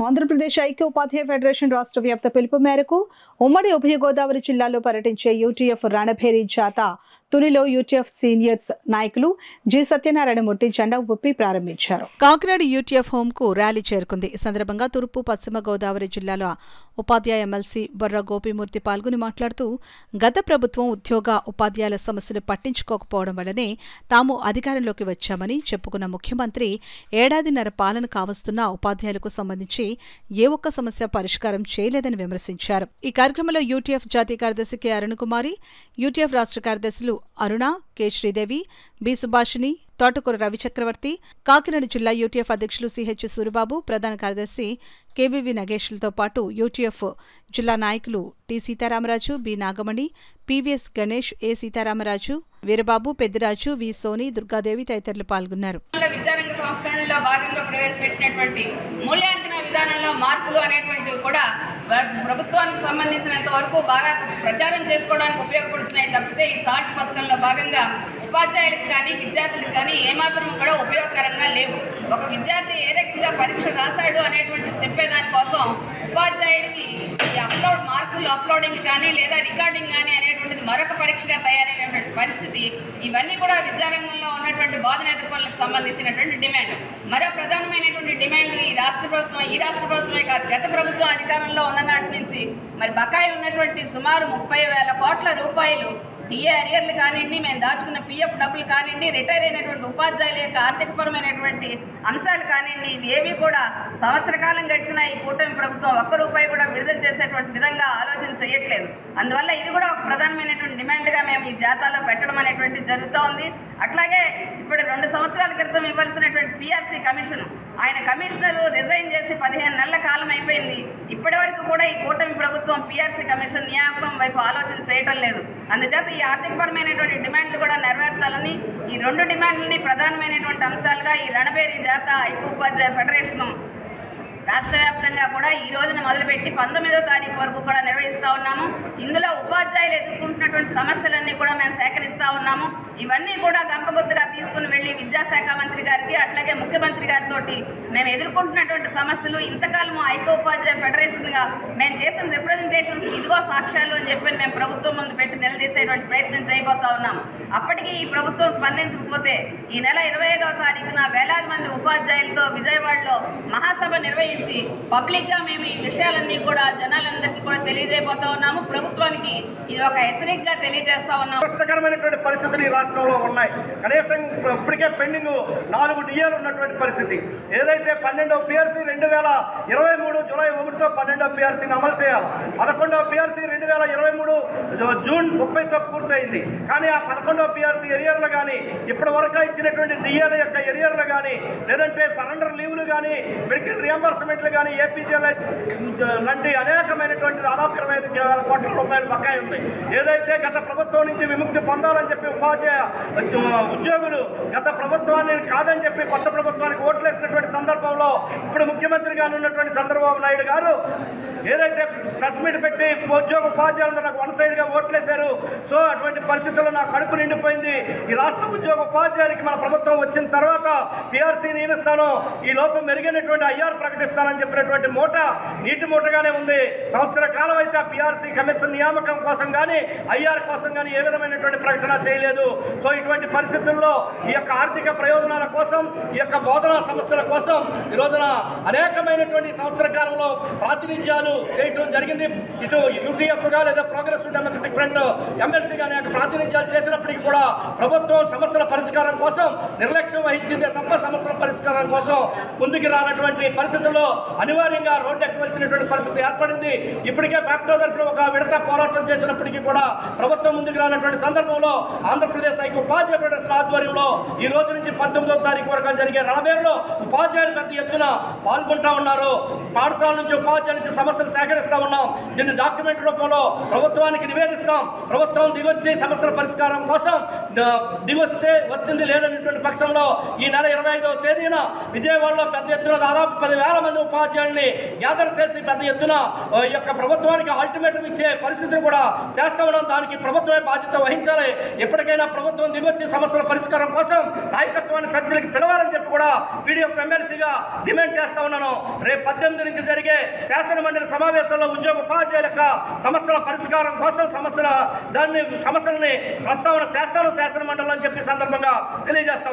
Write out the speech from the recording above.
ఆంధ్రప్రదేశ్ ఐక్య ఉపాధ్యాయ ఫెడరేషన్ రాష్ట్ర వ్యాప్త పిలుపు మేరకు ఉమ్మడి ఉభయ గోదావరి జిల్లాలో పర్యటించే యూటీఎఫ్ రణభేరి జాత తునిలో యూటీఎఫ్ సీనియర్స్ నాయకులు జి సత్యనారాయణమూర్తి జెండా ఊపి ప్రారంభించారు. కాకినాడ యూటీఎఫ్ హోమ్ కు ర్యాలీ చేరుకుంది. ఈ సందర్భంగా తూర్పు పశ్చిమ గోదావరి జిల్లాల ఉపాధ్యాయ ఎమ్మెల్సీ బొర్ర గోపిమూర్తి పాల్గొని మాట్లాడుతూ గత ప్రభుత్వం ఉద్యోగ ఉపాధ్యాయుల సమస్యలు పట్టించుకోకపోవడం వల్లనే తాము అధికారంలోకి వచ్చామని చెప్పుకున్న ముఖ్యమంత్రి ఏడాదిన్నర పాలన కావస్తున్న ఉపాధ్యాయులకు సంబంధించి ఏ ఒక్క సమస్య పరిష్కారం చేయలేదని విమర్శించారు. ఈ కార్యక్రమంలో యూటీఎఫ్ జాతీయ కార్యదర్శి కె అరుణకుమారి, యూటీఎఫ్ రాష్ట్ర కార్యదర్శులు అరుణ, కె శ్రీదేవి, బి సుభాషిణి, తోటకూర రవిచక్రవర్తి, కాకినాడ జిల్లా యూటీఎఫ్ అధ్యక్షులు సిహెచ్ సూరిబాబు, ప్రధాన కార్యదర్శి కెవివి నగేష్లతో పాటు యూటీఎఫ్ జిల్లా నాయకులు T Sitaramaraju, B Nagamani, PVS Ganesh, A Sitaramaraju, Veerababu, Peddiraju, V Soni, Durgadevi తదితరులు పాల్గొన్నారు. విద్యారంగ సంస్కరణలో భాగంగా ప్రవేశపెట్టినటువంటి మూల్యాంకన విధానంలో మార్పులు అనేటువంటివి కూడా ప్రభుత్వానికి సంబంధించినంత వరకు బాగా ప్రచారం చేసుకోవడానికి ఉపయోగపడుతున్నాయి తప్పితే ఈ సాల్ట్ పథకంలో భాగంగా ఉపాధ్యాయులకు కానీ విద్యార్థులకు కానీ ఏమాత్రం కూడా ఉపయోగకరంగా లేవు. ఒక విద్యార్థి ఏ రకంగా పరీక్ష రాశాడు అనేటువంటి చెప్పేదానికోసం ఉపాధ్యాయుడికి ఈ మార్కులు అప్లోడింగ్ కానీ లేదా రికార్డింగ్ కానీ అనేటువంటిది మరొక పరీక్షగా తయారైనటువంటి పరిస్థితి. ఇవన్నీ కూడా విద్యారంగంలో ఉన్నటువంటి బోధనేతర పనులకు సంబంధించినటువంటి డిమాండ్. మరో ప్రధానమైనటువంటి డిమాండ్ ఈ రాష్ట్ర ప్రభుత్వమే కాదు, గత ప్రభుత్వం అధికారంలో ఉన్న నాటి నుంచి మరి బకాయి ఉన్నటువంటి సుమారు 30,000 కోట్ల రూపాయలు డిఏ అరియర్లు కానివ్వండి, మేము దాచుకున్న పిఎఫ్ డబ్బులు కానివ్వండి, రిటైర్ అయినటువంటి ఉపాధ్యాయుల యొక్క ఆర్థికపరమైనటువంటి అంశాలు కానివ్వండి, ఇవి ఏవి కూడా సంవత్సర కాలం గడిచిన ఈ కూటమి ప్రభుత్వం ₹1 కూడా విడుదల చేసేటువంటి విధంగా ఆలోచన చేయట్లేదు. అందువల్ల ఇది కూడా ఒక ప్రధానమైనటువంటి డిమాండ్గా మేము ఈ జాతాలో పెట్టడం అనేటువంటిది జరుగుతూ ఉంది. అట్లాగే ఇప్పుడు 2 సంవత్సరాల క్రితం ఇవ్వాల్సినటువంటి పిఆర్సీ కమిషన్, ఆయన కమిషనర్ రిజైన్ చేసి 15 నెలల కాలం అయిపోయింది. ఇప్పటి వరకు కూడా ఈ కూటమి ప్రభుత్వం పిఆర్సీ కమిషన్ నియామకం వైపు ఆలోచన చేయటం లేదు. అందుచేత ఈ ఆర్థికపరమైనటువంటి డిమాండ్లు కూడా నెరవేర్చాలని ఈ 2 డిమాండ్లని ప్రధానమైనటువంటి అంశాలుగా ఈ రణభేరి జాత ఐక్య ఉపాధ్యాయ ఫెడరేషన్ రాష్ట్ర వ్యాప్తంగా కూడా ఈ రోజున మొదలుపెట్టి 19వ తారీఖు వరకు కూడా నిర్వహిస్తూ ఉన్నాము. ఇందులో ఉపాధ్యాయులు ఎదుర్కొంటున్నటువంటి సమస్యలన్నీ కూడా మేము సేకరిస్తూ ఉన్నాము. ఇవన్నీ కూడా గంపగుత్తుగా తీసుకుని వెళ్ళి విద్యాశాఖ మంత్రి గారికి అట్లాగే ముఖ్యమంత్రి గారితో మేము ఎదుర్కొంటున్నటువంటి సమస్యలు ఇంతకాలము ఐక్య ఉపాధ్యాయ ఫెడరేషన్గా మేము చేసిన రిప్రజెంటేషన్స్ ఇదిగో సాక్ష్యాలు అని చెప్పి మేము ప్రభుత్వం ముందు పెట్టి నిలదీసేటువంటి ప్రయత్నం చేయబోతా ఉన్నాము. అప్పటికీ ఈ ప్రభుత్వం స్పందించకపోతే ఈ నెల 25వ తారీఖున వేలాది మంది ఉపాధ్యాయులతో విజయవాడలో మహాసభ నిర్వహించి పబ్లిక్గా మేము ఈ విషయాలన్నీ కూడా జనాలందరికీ కూడా తెలియజేయబోతా ఉన్నాము. ప్రభుత్వానికి ఇది ఒక హెచ్చరికగా తెలియజేస్తా ఉన్నాము. కష్టకరమైనటువంటి పరిస్థితులు ఈ రాష్ట్రంలో ఉన్నాయి. కనీసం ఇప్పటికే పెండింగ్ 4 డిఏలు ఉన్నటువంటి పరిస్థితి. ఏదైతే 12వ పిఆర్సీ 2023 జూలై 1తో 12వ పిఆర్సీని అమలు చేయాలి. 11వ పిఆర్సీ 2023 జూన్ 30తో పూర్తయింది. కానీ ఆ 11వ పిఆర్సీ ఎరియర్లు కానీ ఇప్పటి వరకు ఇచ్చినటువంటి డిఏల యొక్క ఎరియర్లు కానీ లేదంటే సరెండర్ లీవ్లు కానీ మెడికల్ రియంబర్స్మెంట్లు కానీ ఏపీజీఎల్ లాంటి అనేకమైనటువంటి దాదాపు 25 కోట్ల రూపాయల బకాయి ఉంది. ఏదైతే గత ప్రభుత్వం నుంచి విముక్తి పొందాలని చెప్పి ఉపాధ్యాయ ఉద్యోగులు గత ప్రభుత్వాన్ని కాదని చెప్పి కొత్త ప్రభుత్వానికి ఓట్లేసినటువంటి సందర్భంలో ఇప్పుడు ముఖ్యమంత్రిగా ఉన్నటువంటి చంద్రబాబు నాయుడు గారు ఏదైతే ప్రెస్ మీట్ పెట్టి ఉపాధ్యాయులందరూ నాకు వన్ సైడ్గా ఓట్లేశారు. సో అటువంటి పరిస్థితుల్లో నా కడుపు నిండిపోయింది. ఈ రాష్ట్ర ఉద్యోగ ఉపాధ్యాయులకి మన ప్రభుత్వం వచ్చిన తర్వాత పిఆర్సీ నియమిస్తాను, ఈ లోపం మెరుగైనటువంటి ఐఆర్ ప్రకటిస్తానని చెప్పినటువంటి మూట నీటి మూటగానే ఉంది. సంవత్సర కాలం అయితే ఆ పిఆర్సీ కమిషన్ నియామకం కోసం కానీ ఐఆర్ కోసం కానీ ఏ విధమైనటువంటి ప్రకటన చేయలేదు. సో ఇటువంటి పరిస్థితుల్లో ఈ యొక్క ఆర్థిక ప్రయోజనాల కోసం ఈ యొక్క బోధనా సమస్యల కోసం ఈ రోజున అనేకమైనటువంటి సంవత్సర కాలంలో ప్రాతినిధ్యాలు చేయటం జరిగింది. ఇటు యూటీఎఫ్గా లేదా ప్రోగ్రెసివ్ డెమోక్రటిక్ ఫ్రంట్ ఎమ్మెల్సీగా అనేక ప్రాతినిధ్యాలు చేసినప్పటికీ కూడా ప్రభుత్వం సమస్యల పరిష్కారం కోసం నిర్లక్ష్యం వహించింది తప్ప సమస్యల పరిష్కారం కోసం ముందుకు రానటువంటి పరిస్థితుల్లో అనివార్యంగా రోడ్డు ఎక్కవలసినటువంటి పరిస్థితి ఏర్పడింది. ఇప్పటికే ఫ్యాక్టరీ తరఫున ఒక విడత పోరాటం చేసినప్పటికీ కూడా ప్రభుత్వం ముందుకు రానటువంటి సందర్భంలో ఆంధ్రప్రదేశ్ ఐక్య ఉపాధ్యాయ ఫెడరేషన్ ఆధ్వర్యంలో ఈ రోజు నుంచి 19వ తారీఖు వరకు జరిగే రణభేరిలో ఉపాధ్యాయులు పెద్ద ఎత్తున పాల్గొంటా ఉన్నారు. పాఠశాల నుంచి ఉపాధ్యాయుల నుంచి సమస్యలు సేకరిస్తూ ఉన్నాం. దీన్ని డాక్యుమెంట్ రూపంలో ప్రభుత్వానికి నివేదిస్తాం. ప్రభుత్వం దిగొచ్చి సమస్యల పరిష్కారం కోసం దిగొస్తే వస్తుంది, లేదనేటువంటి పక్షంలో ఈ నెల 25వ తేదీన విజయవాడలో పెద్ద ఎత్తున దాదాపు 10,000 మంది ఉపాధ్యాయుల్ని గ్యాదర్ చేసి పెద్ద ఎత్తున ఈ యొక్క ప్రభుత్వానికి అల్టిమేటం ఇచ్చే పరిస్థితిని కూడా చేస్తా ఉన్నాం. దానికి ప్రభుత్వమే బాధ్యత వహించాలి. ఎప్పటికైనా ప్రభుత్వం దిగొచ్చి సమస్యల పరిష్కారం పరిష్కారం కోసం నాయకత్వాన్ని చర్చలకు పిలవాలని చెప్పి కూడా పీడీఎఫ్ ఎమ్మెల్సీగా డిమాండ్ చేస్తా ఉన్నాను. రేపు 18 నుంచి జరిగే శాసనమండలి సమావేశంలో ఉద్యోగ ఉపాధ్యాయుల యొక్క సమస్యల పరిష్కారం కోసం సమస్యలని ప్రస్తావన చేస్తాను శాసనమండలిలో అని చెప్పి సందర్భంగా తెలియజేస్తా